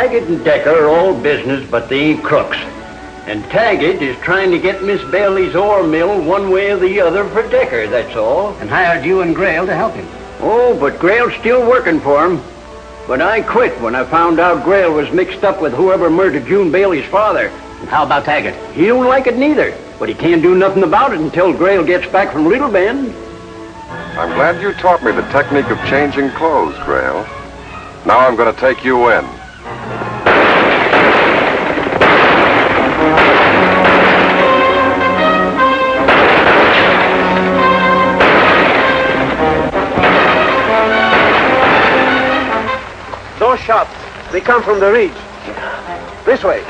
Taggart and Decker are all business, but they ain't crooks. And Taggart is trying to get Miss Bailey's ore mill one way or the other for Decker, that's all. And hired you and Grail to help him. Oh, but Grail's still working for him. But I quit when I found out Grail was mixed up with whoever murdered June Bailey's father. And how about Taggart? He don't like it neither, but he can't do nothing about it until Grail gets back from Little Bend. I'm glad you taught me the technique of changing clothes, Grail. Now I'm going to take you in. Those shots, they come from the ridge. This way.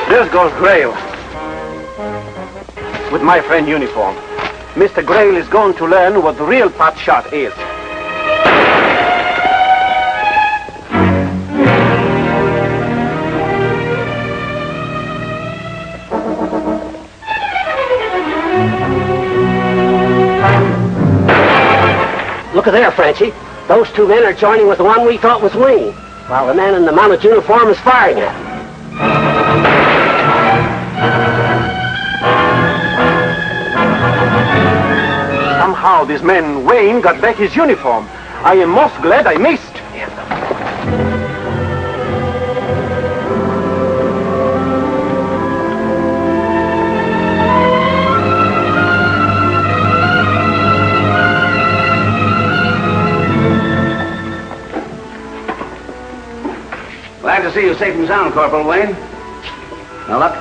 There goes Grail. With my friend uniform. Mr. Grail is going to learn what the real pot shot is. Look at there, Frenchie. Those two men are joining with the one we thought was Wayne, while the man in the mounted uniform is firing at him. Somehow this man, Wayne, got back his uniform. I am most glad I missed. Glad to see you safe and sound, Corporal Wayne. Now look.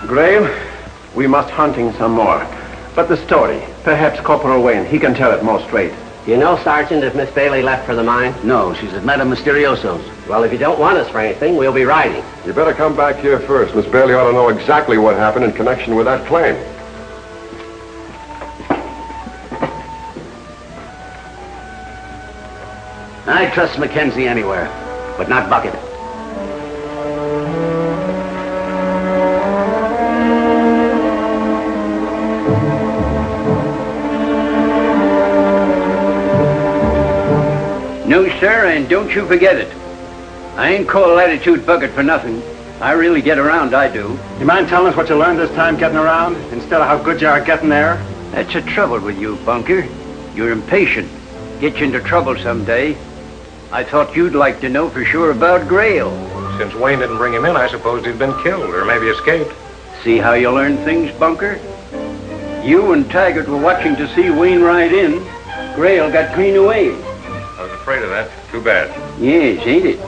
Grail, we must hunting some more. But the story, perhaps Corporal Wayne, he can tell it more straight. You know, Sergeant, if Miss Bailey left for the mine? No, she's at Madame Mysterioso's. Well, if you don't want us for anything, we'll be riding. You better come back here first. Miss Bailey ought to know exactly what happened in connection with that claim. I trust Mackenzie anywhere, but not Bucket. No, sir, and don't you forget it. I ain't called Latitude Bucket for nothing. I really get around, I do. You mind telling us what you learned this time getting around, instead of how good you are getting there? That's the trouble with you, Bunker. You're impatient. Get you into trouble someday. I thought you'd like to know for sure about Grail. Since Wayne didn't bring him in, I suppose he'd been killed or maybe escaped. See how you learn things, Bunker? You and Taggart were watching to see Wayne ride in. Grail got clean away. I was afraid of that. Too bad. Yes, ain't it?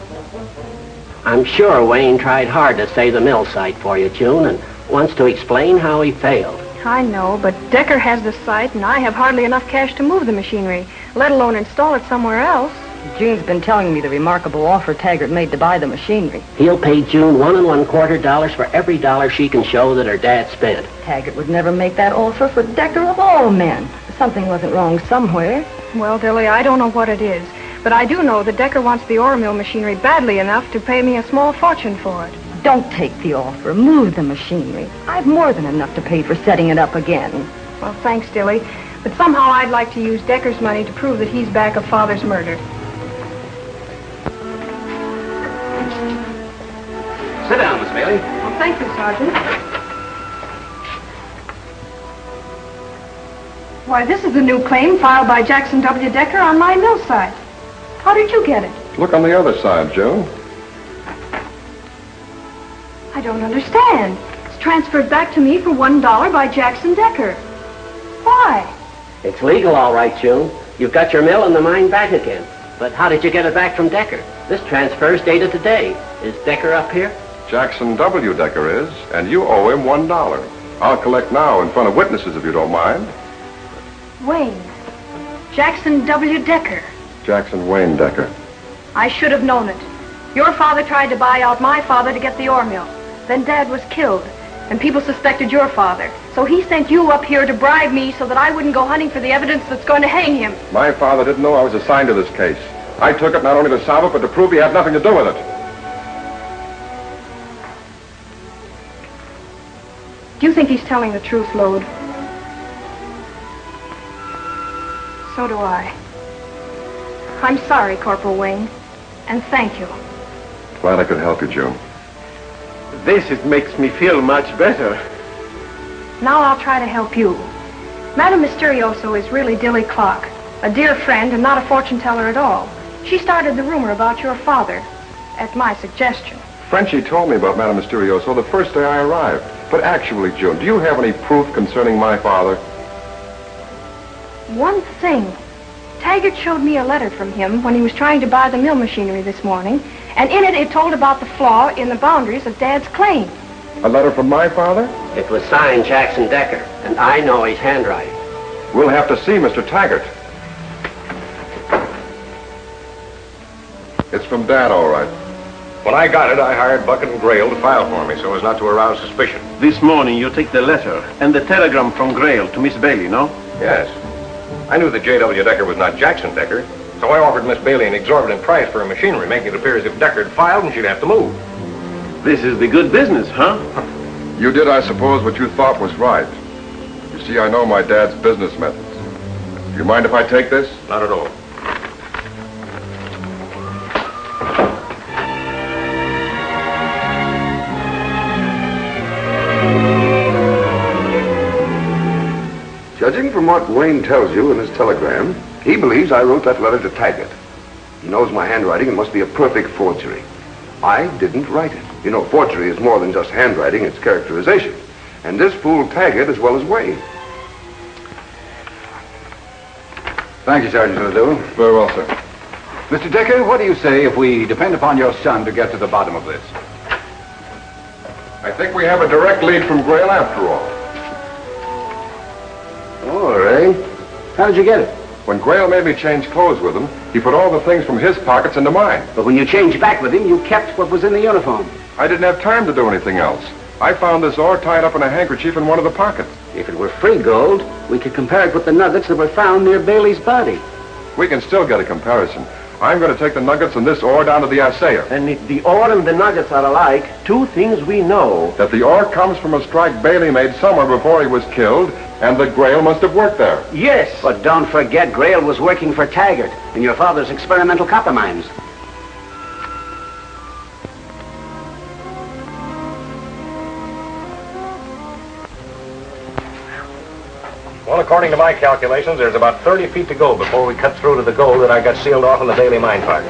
I'm sure Wayne tried hard to save the mill site for you, June, and wants to explain how he failed. I know, but Decker has the site, and I have hardly enough cash to move the machinery, let alone install it somewhere else. June's been telling me the remarkable offer Taggart made to buy the machinery. He'll pay June $1 1/4 for every dollar she can show that her dad spent. Taggart would never make that offer for Decker of all men. Something wasn't wrong somewhere. Well, Dilly, I don't know what it is, but I do know that Decker wants the ore mill machinery badly enough to pay me a small fortune for it. Don't take the offer. Move the machinery. I've more than enough to pay for setting it up again. Well, thanks, Dilly, but somehow I'd like to use Decker's money to prove that he's back of Father's murder. Sit down, Miss Bailey. Well, thank you, Sergeant. Why, this is a new claim filed by Jackson W. Decker on my mill site. How did you get it? Look on the other side, Joe. I don't understand. It's transferred back to me for $1 by Jackson Decker. Why? It's legal, all right, June. You've got your mill and the mine back again. But how did you get it back from Decker? This transfer's dated today. Is Decker up here? Jackson W. Decker is, and you owe him $1. I'll collect now in front of witnesses if you don't mind. Wayne. Jackson W. Decker. Jackson Wayne Decker. I should have known it. Your father tried to buy out my father to get the ore mill. Then Dad was killed, and people suspected your father. So he sent you up here to bribe me so that I wouldn't go hunting for the evidence that's going to hang him. My father didn't know I was assigned to this case. I took it not only to solve it, but to prove he had nothing to do with it. Do you think he's telling the truth, Lode? So do I. I'm sorry, Corporal Wayne, and thank you. Glad I could help you, June. It makes me feel much better. Now I'll try to help you. Madame Mysterioso is really Dilly Clark, a dear friend and not a fortune teller at all. She started the rumor about your father, at my suggestion. Frenchie told me about Madame Mysterioso the first day I arrived. But actually, June, do you have any proof concerning my father? One thing. Taggart showed me a letter from him when he was trying to buy the mill machinery this morning, and in it told about the flaw in the boundaries of Dad's claim. A letter from my father? It was signed Jackson Decker, and I know his handwriting. We'll have to see Mr. Taggart. It's from Dad, all right. When I got it, I hired Bucket and Grail to file for me so as not to arouse suspicion. This morning you take the letter and the telegram from Grail to Miss Bailey, no? Yes. I knew that J.W. Decker was not Jackson Decker, so I offered Miss Bailey an exorbitant price for her machinery, making it appear as if Decker had filed and she'd have to move. This is the good business, huh? You did, I suppose, what you thought was right. You see, I know my dad's business methods. Do you mind if I take this? Not at all. Judging from what Wayne tells you in his telegram, he believes I wrote that letter to Taggart. He knows my handwriting and must be a perfect forgery. I didn't write it. You know, forgery is more than just handwriting, it's characterization. And this fooled Taggart as well as Wayne. Thank you, Sergeant Ledoux. Very well, sir. Mr. Decker, what do you say if we depend upon your son to get to the bottom of this? I think we have a direct lead from Grail after all. All right. How did you get it? When Grail made me change clothes with him, he put all the things from his pockets into mine. But when you changed back with him, you kept what was in the uniform. I didn't have time to do anything else. I found this ore tied up in a handkerchief in one of the pockets. If it were free gold, we could compare it with the nuggets that were found near Bailey's body. We can still get a comparison. I'm going to take the nuggets and this ore down to the assayer. And if the ore and the nuggets are alike, two things we know. That the ore comes from a strike Bailey made somewhere before he was killed, and that Grail must have worked there. Yes. But don't forget, Grail was working for Taggart in your father's experimental copper mines. Well, according to my calculations, there's about 30 feet to go before we cut through to the gold that I got sealed off in the Bailey mine park.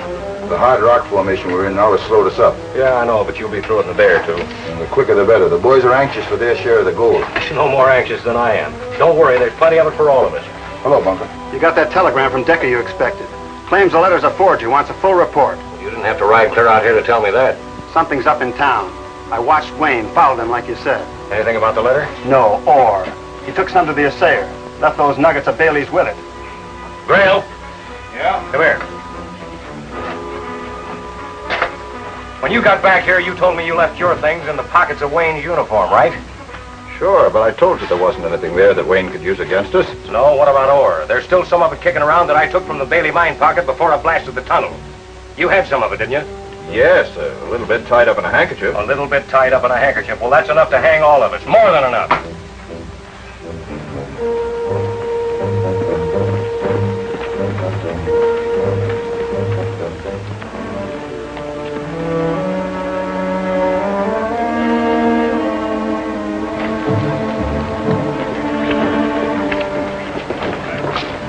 The hard rock formation we're in now has slowed us up. Yeah, I know, but you'll be through it in a day or two. And the quicker the better. The boys are anxious for their share of the gold. No more anxious than I am. Don't worry, there's plenty of it for all of us. Hello, Bunker. You got that telegram from Decker you expected. Claims the letter's a forgery, wants a full report. You didn't have to ride clear out here to tell me that. Something's up in town. I watched Wayne, followed him like you said. Anything about the letter? No, ore. He took some to the assayer. Left those nuggets of Bailey's with it. Grail, Yeah? come here. When you got back here, you told me you left your things in the pockets of Wayne's uniform, right? Sure, but I told you there wasn't anything there that Wayne could use against us. No, what about ore? There's still some of it kicking around that I took from the Bailey mine pocket before I blasted the tunnel. You had some of it, didn't you? Yes, a little bit tied up in a handkerchief. A little bit tied up in a handkerchief. Well, that's enough to hang all of us. More than enough.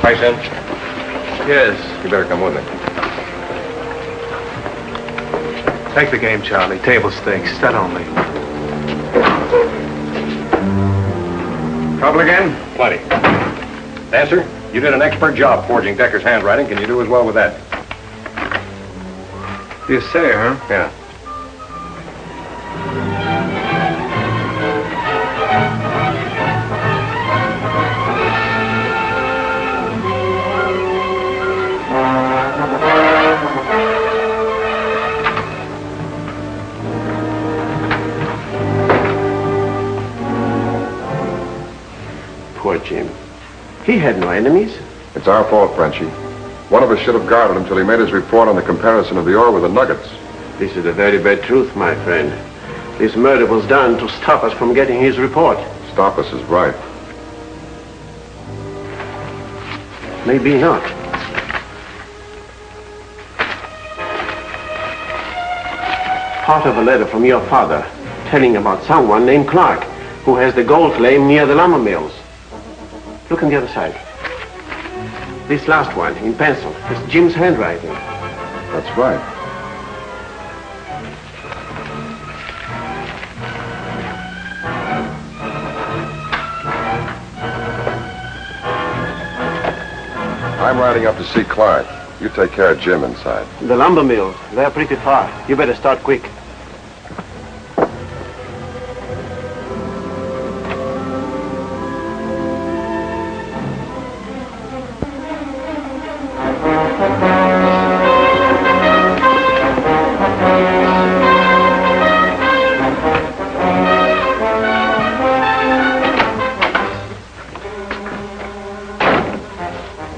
Price in? Yes. You better come with me. Take the game, Charlie. Table stakes. Stud only. Trouble again? Plenty. Dancer, you did an expert job forging Decker's handwriting. Can you do as well with that? The assayer, huh? Yeah. Poor Jim. He had no enemies. It's our fault, Frenchie. One of us should have guarded him till he made his report on the comparison of the ore with the nuggets. This is the very bad truth, my friend. This murder was done to stop us from getting his report. Stop us is right. Maybe not. Part of a letter from your father telling about someone named Clark who has the gold claim near the lumber mills. Look on the other side. This last one, in pencil, is Jim's handwriting. That's right. I'm riding up to see Clark. You take care of Jim inside. The lumber mills, they're pretty far. You better start quick.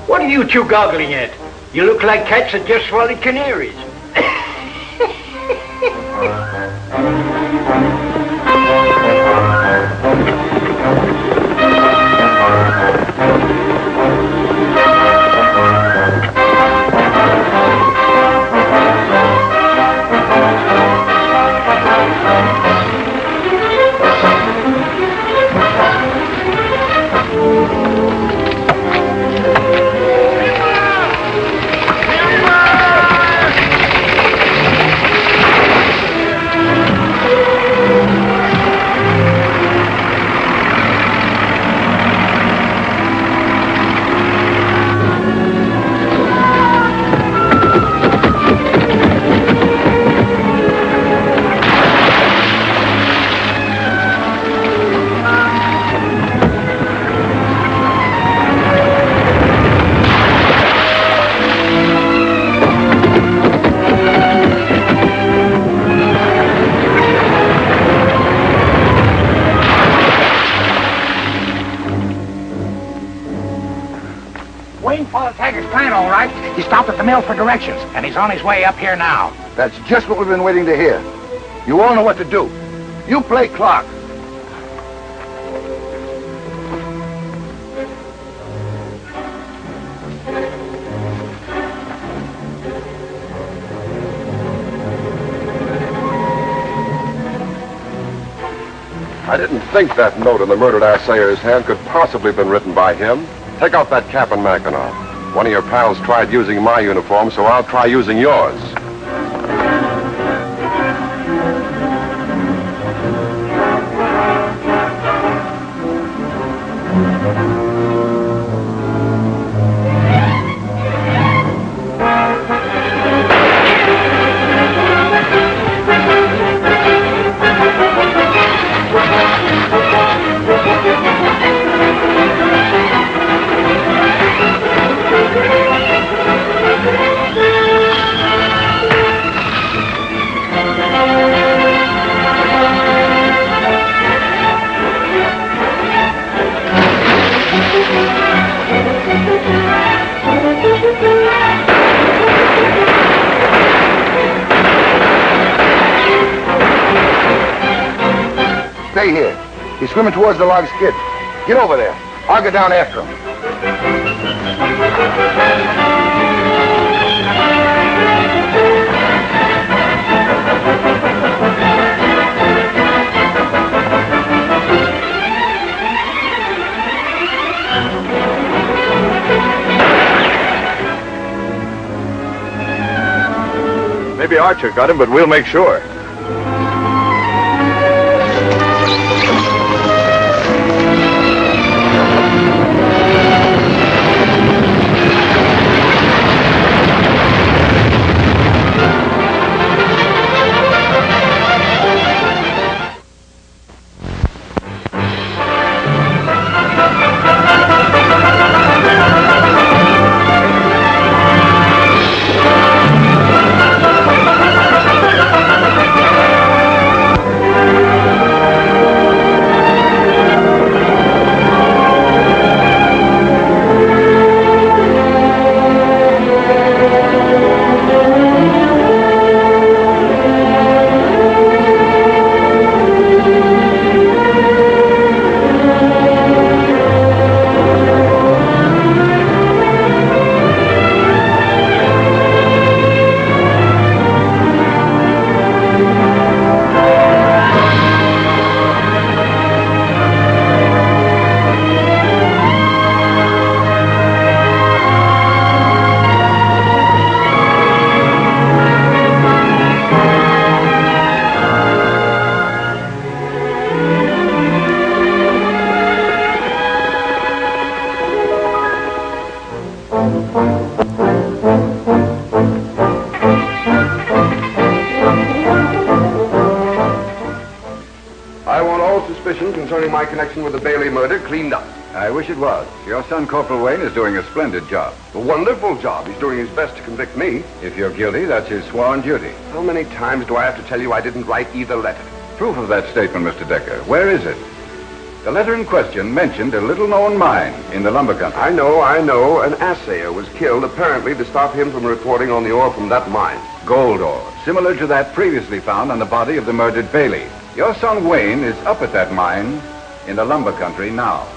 What are you two goggling at? You look like cats that just swallowed canaries. He stopped at the mill for directions, and he's on his way up here now. That's just what we've been waiting to hear. You all know what to do. You play Clark. I didn't think that note in the murdered assayer's hand could possibly have been written by him. Take off that cap and mackinac. One of your pals tried using my uniform, so I'll try using yours. Stay here. He's swimming towards the log skid. Get over there. I'll go down after him. Maybe Archer got him, but we'll make sure. getting my connection with the Bailey murder cleaned up. I wish it was. Your son, Corporal Wayne, is doing a splendid job. A wonderful job. He's doing his best to convict me. If you're guilty, that's his sworn duty. How many times do I have to tell you I didn't write either letter? Proof of that statement, Mr. Decker. Where is it? The letter in question mentioned a little-known mine in the lumber country. I know. An assayer was killed, apparently to stop him from reporting on the ore from that mine. Gold ore, similar to that previously found on the body of the murdered Bailey. Your son, Wayne, is up at that mine in the lumber country now.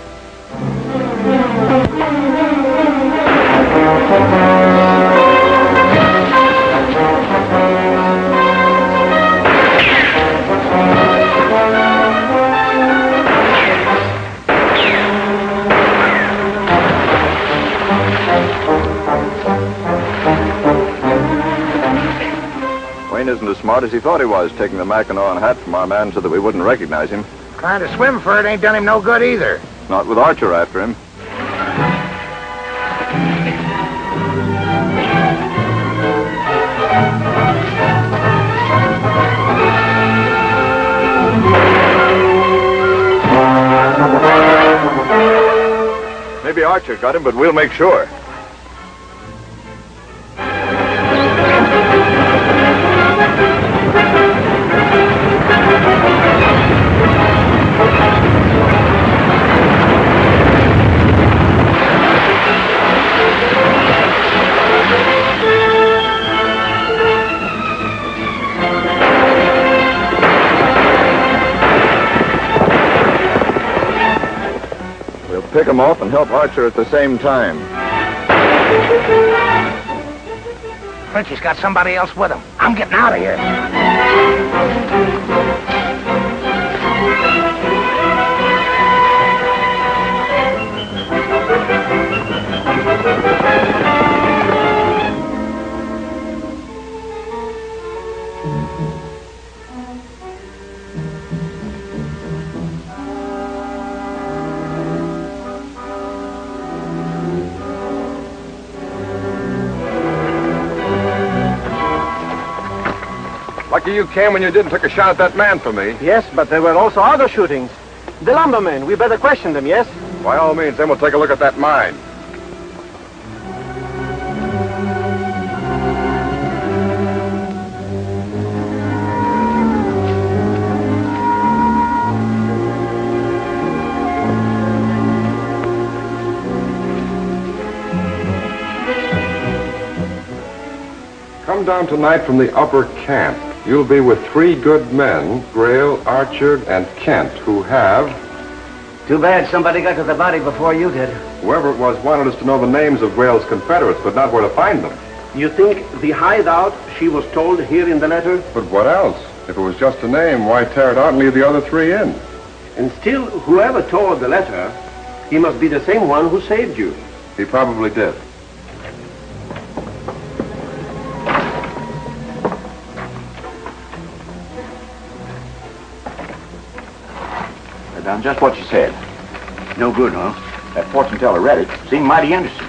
Wayne isn't as smart as he thought he was, taking the Mackinaw and hat from our man so that we wouldn't recognize him. Trying to swim for it ain't done him no good either. Not with Archer after him. Maybe Archer got him, but we'll make sure. Pick him off and help Archer at the same time. Frenchie's got somebody else with him. I'm getting out of here. Lucky you came when you did and took a shot at that man for me. Yes, but there were also other shootings. The lumbermen, we better question them, yes? By all means, then we'll take a look at that mine. Come down tonight from the upper camp. You'll be with 3 good men, Grail, Archer, and Kent, who have... Too bad somebody got to the body before you did. Whoever it was wanted us to know the names of Grail's Confederates, but not where to find them. You think the hideout she was told here in the letter? But what else? If it was just a name, why tear it out and leave the other 3 in? And still, whoever tore the letter, he must be the same one who saved you. He probably did. Done just what you said. No good, huh? That fortune teller read it. Seemed mighty interested.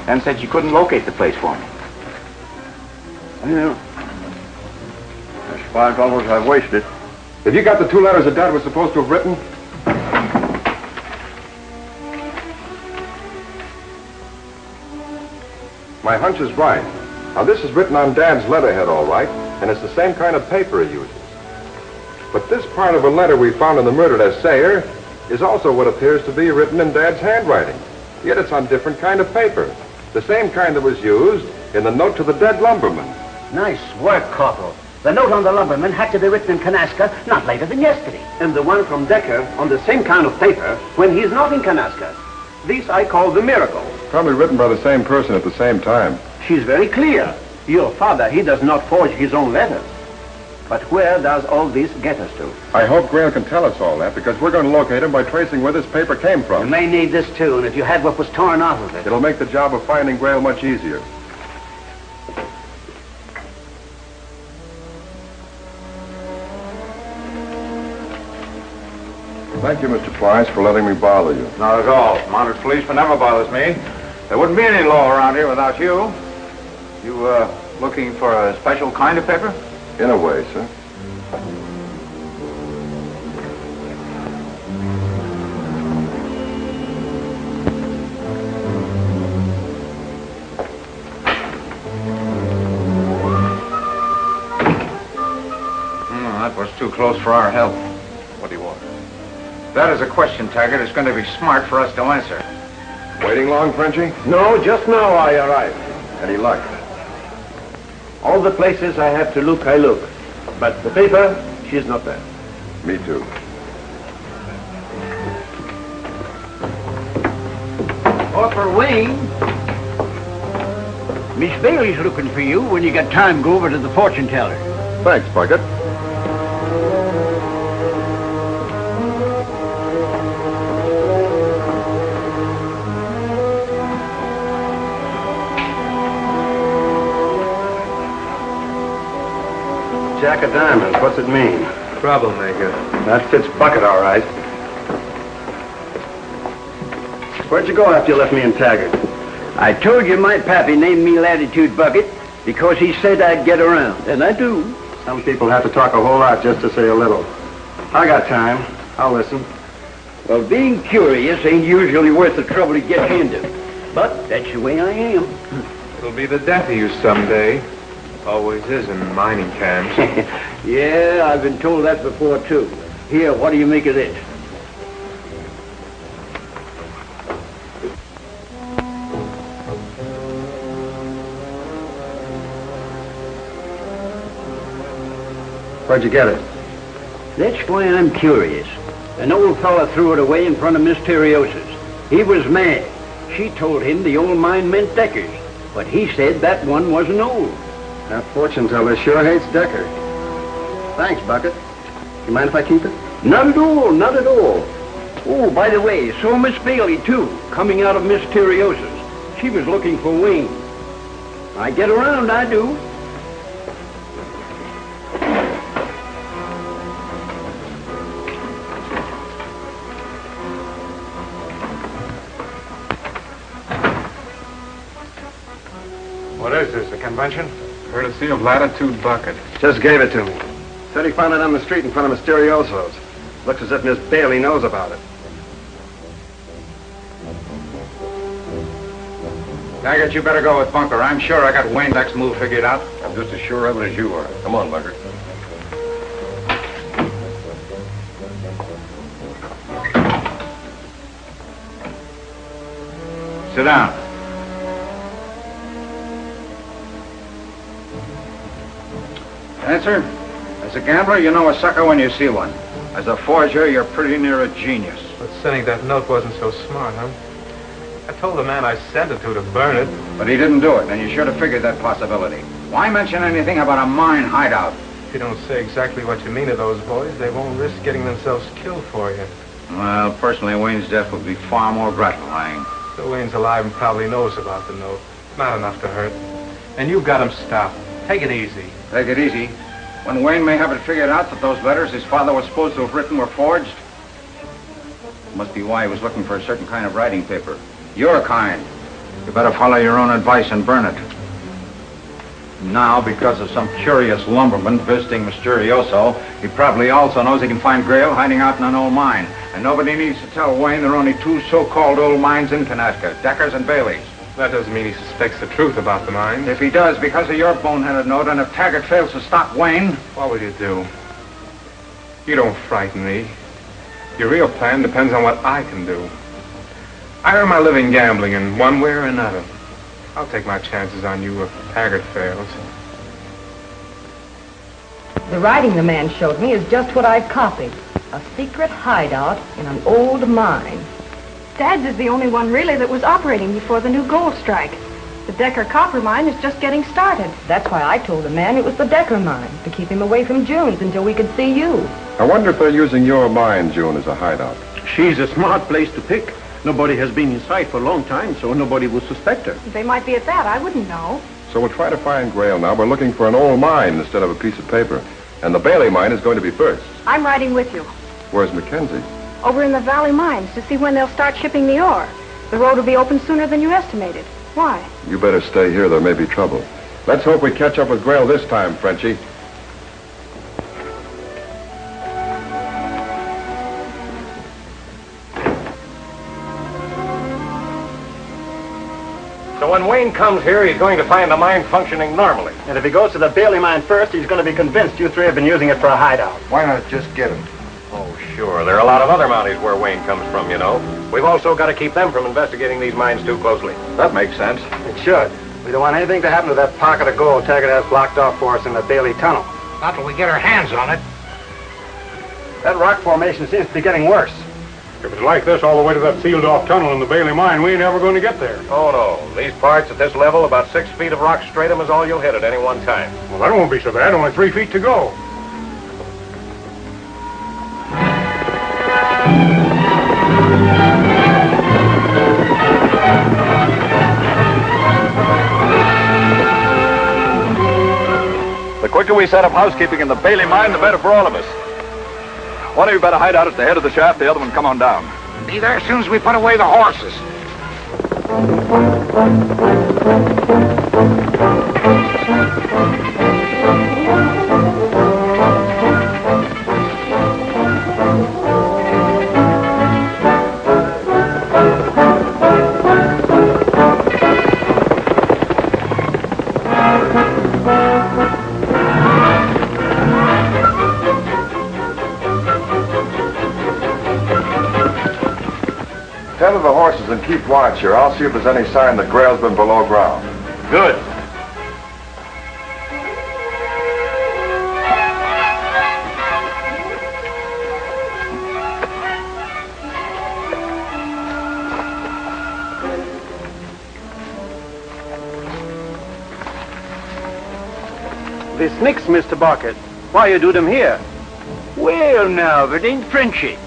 Then said she couldn't locate the place for me. Well, that's $5 I've wasted. Have you got the 2 letters that Dad was supposed to have written? My hunch is right. Now, this is written on Dad's letterhead, all right, and it's the same kind of paper he uses. But this part of a letter we found in the murdered assayer is also what appears to be written in Dad's handwriting. Yet it's on different kind of paper. The same kind that was used in the note to the dead lumberman. Nice work, Corporal. The note on the lumberman had to be written in Kanaska not later than yesterday. And the one from Decker on the same kind of paper when he's not in Kanaska. This I call the miracle. Probably written by the same person at the same time. She's very clear. Your father, he does not forge his own letters. But where does all this get us to? I hope Grail can tell us all that, because we're going to locate him by tracing where this paper came from. You may need this, too, and if you had what was torn off of it... It'll make the job of finding Grail much easier. Thank you, Mr. Price, for letting me bother you. Not at all. Mounted policeman never bothers me. There wouldn't be any law around here without you. You, looking for a special kind of paper? In a way, sir. too close for our help. What do you want? That is a question, Taggart. It's going to be smart for us to answer. Waiting long, Frenchie? No, just now I arrived. Any luck? All the places I have to look, I look. But the paper, she's not there. Me too. Officer Wayne. Miss Bailey's looking for you. When you got time, go over to the fortune teller. Thanks, Bucket. Jack of diamonds, what's it mean? Troublemaker. That fits Bucket, all right. Where'd you go after you left me in Taggart? I told you my pappy named me Latitude Bucket because he said I'd get around, and I do. Some people have to talk a whole lot just to say a little. I got time. I'll listen. Well, being curious ain't usually worth the trouble to get into, but that's the way I am. It'll be the death of you someday. Always is in mining camps. Yeah, I've been told that before, too. Here, what do you make of this? Where'd you get it? That's why I'm curious. An old fella threw it away in front of Miss Terriosa's. He was mad. She told him the old mine meant Decker's, but he said that one wasn't old. That fortune teller sure hates Decker. Thanks, Bucket. You mind if I keep it? Not at all, not at all. Oh, by the way, so Miss Bailey, too, coming out of Miss Terriosa's. She was looking for Wayne. I get around, I do. What is this, a convention? Courtesy of Latitude Bucket. Just gave it to me. Said he found it on the street in front of Mysterioso's. Looks as if Miss Bailey knows about it. Taggart, you better go with Bunker. I'm sure I got Wayne Beck's move figured out. I'm just as sure of it as you are. Come on, Bunker. Sit down. Answer? As a gambler, you know a sucker when you see one. As a forger, you're pretty near a genius. But sending that note wasn't so smart, huh? I told the man I sent it to burn it. But he didn't do it, and you should have figured that possibility. Why mention anything about a mine hideout? If you don't say exactly what you mean to those boys, they won't risk getting themselves killed for you. Well, personally, Wayne's death would be far more gratifying. So Wayne's alive and probably knows about the note. Not enough to hurt. And you've got him stopped. Take it easy. Take it easy. When Wayne may have it figured out that those letters his father was supposed to have written were forged. Must be why he was looking for a certain kind of writing paper. Your kind. You better follow your own advice and burn it. Now, because of some curious lumberman visiting Mysterioso, he probably also knows he can find Grail hiding out in an old mine. And nobody needs to tell Wayne there are only two so-called old mines in Connecticut, Decker's and Bailey's. That doesn't mean he suspects the truth about the mine. If he does, because of your boneheaded note, and if Taggart fails to stop Wayne... What will you do? You don't frighten me. Your real plan depends on what I can do. I earn my living gambling in one way or another. I'll take my chances on you if Taggart fails. The writing the man showed me is just what I've copied. A secret hideout in an old mine. Dad's is the only one really that was operating before the new gold strike. The Decker copper mine is just getting started. That's why I told the man it was the Decker mine, to keep him away from June's until we could see you. I wonder if they're using your mine, June, as a hideout. She's a smart place to pick. Nobody has been in sight for a long time, so nobody will suspect her. They might be at that. I wouldn't know. So we'll try to find Grail now. We're looking for an old mine instead of a piece of paper. And the Bailey mine is going to be first. I'm riding with you. Where's Mackenzie? Over in the Valley Mines to see when they'll start shipping the ore. The road will be open sooner than you estimated. Why? You better stay here. There may be trouble. Let's hope we catch up with Grail this time, Frenchie. So when Wayne comes here, he's going to find the mine functioning normally. And if he goes to the Bailey mine first, he's going to be convinced you three have been using it for a hideout. Why not just get him? Oh, sure. There are a lot of other Mounties where Wayne comes from, you know. We've also got to keep them from investigating these mines too closely. That makes sense. It should. We don't want anything to happen to that pocket of gold Taggart has blocked off for us in the Bailey tunnel. Not till we get our hands on it. That rock formation seems to be getting worse. If it's like this all the way to that sealed-off tunnel in the Bailey mine, we ain't ever going to get there. Oh, no. These parts at this level, about 6 feet of rock stratum is all you'll hit at any one time. Well, that won't be so bad. Only 3 feet to go. The quicker we set up housekeeping in the Bailey mine, the better for all of us. One of you better hide out at the head of the shaft, the other one come on down. Be there as soon as we put away the horses. Tether the horses and keep watch here. I'll see if there's any sign that Grail's been below ground. Good. The snicks, Mr. Bucket. Why you do them here? Well, now, if it ain't Frenchy.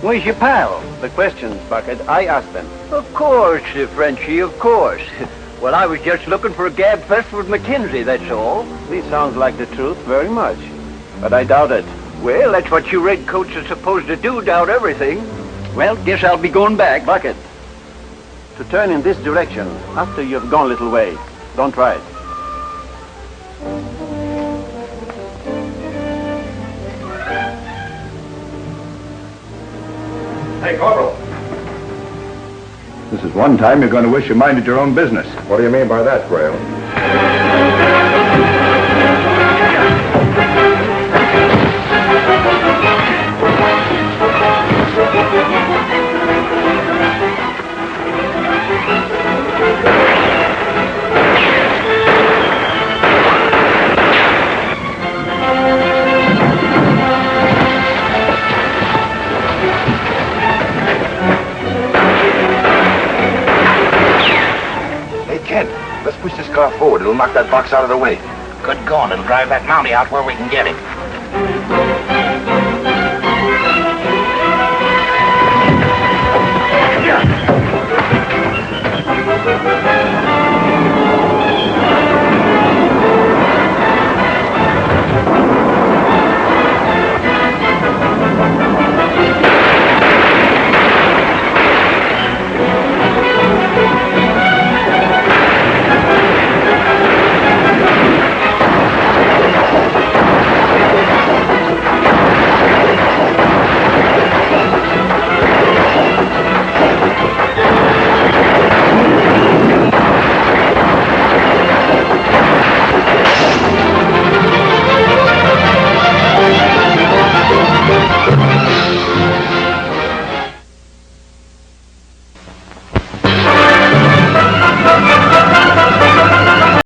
Where's your pal? The questions, Bucket. I asked them. Of course, Frenchy, of course. Well, I was just looking for a gab fest with Mackenzie, that's all. This sounds like the truth very much. But I doubt it. Well, that's what you redcoats are supposed to do, doubt everything. Well, guess I'll be going back. Bucket, to turn in this direction after you've gone a little way. Don't try it. Hey, Corporal. This is one time you're going to wish you minded your own business. What do you mean by that, Grail? Let's push this car forward. It'll knock that box out of the way. Good going. It'll drive that Mountie out where we can get him.